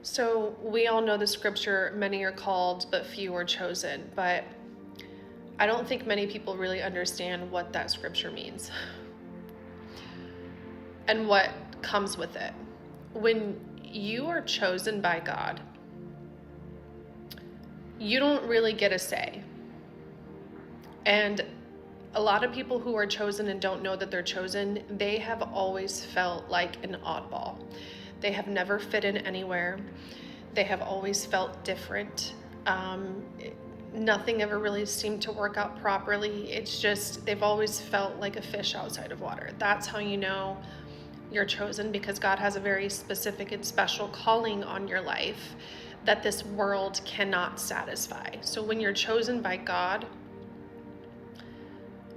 So we all know the scripture, many are called, but few are chosen. But I don't think many people really understand what that scripture means and what comes with it. When you are chosen by God, you don't really get a say. And a lot of people who are chosen and don't know that they're chosen, they have always felt like an oddball. They have never fit in anywhere. They have always felt different. Nothing ever really seemed to work out properly. It's just, they've always felt like a fish outside of water. That's how you know you're chosen, because God has a very specific and special calling on your life that this world cannot satisfy. So when you're chosen by God,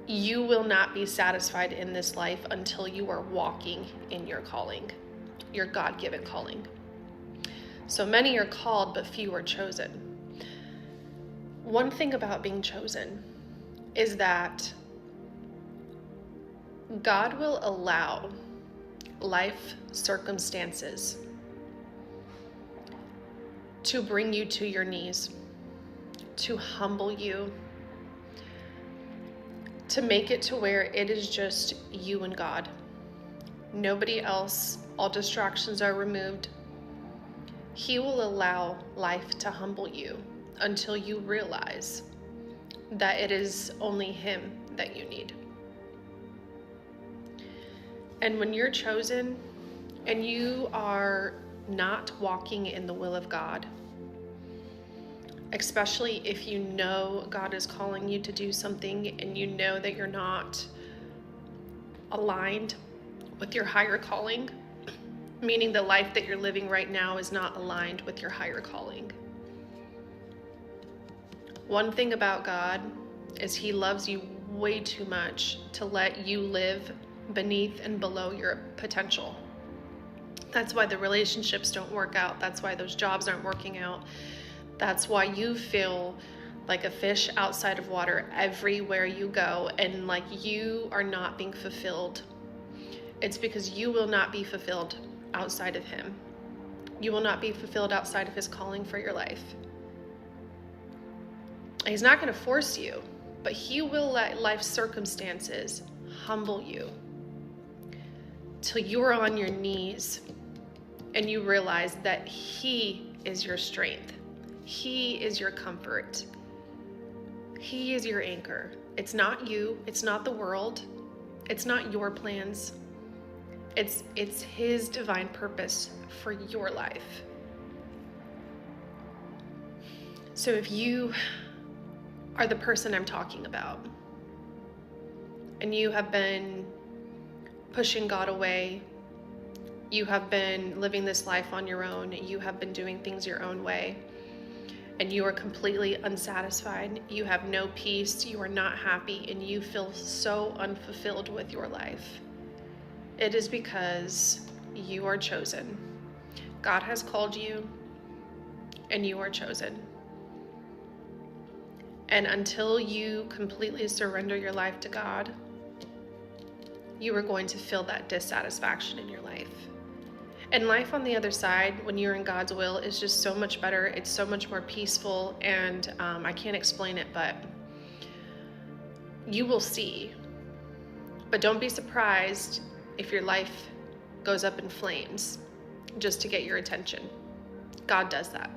you will not be satisfied in this life until you are walking in your calling, your God-given calling. So many are called, but few are chosen. One thing about being chosen is that God will allow life circumstances to bring you to your knees, to humble you, to make it to where it is just you and God. Nobody else. All distractions are removed. He will allow life to humble you until you realize that it is only Him that you need. And when you're chosen and you are not walking in the will of God, especially if you know God is calling you to do something and you know that you're not aligned with your higher calling, meaning the life that you're living right now is not aligned with your higher calling. One thing about God is He loves you way too much to let you live beneath and below your potential. That's why the relationships don't work out. That's why those jobs aren't working out. That's why you feel like a fish outside of water everywhere you go and like you are not being fulfilled. It's because you will not be fulfilled outside of Him. You will not be fulfilled outside of His calling for your life. He's not going to force you, but He will let life circumstances humble you till you are on your knees and you realize that He is your strength. He is your comfort. He is your anchor. It's not you. It's not the world. It's not your plans. It's His divine purpose for your life. So if you are the person I'm talking about, and you have been pushing God away, you have been living this life on your own, you have been doing things your own way, and you are completely unsatisfied, you have no peace, you are not happy, and you feel so unfulfilled with your life, it is because you are chosen. God has called you, and you are chosen. And until you completely surrender your life to God, you are going to feel that dissatisfaction in your life. And life on the other side, when you're in God's will, is just so much better. It's so much more peaceful, and I can't explain it, but you will see. But don't be surprised if your life goes up in flames just to get your attention. God does that.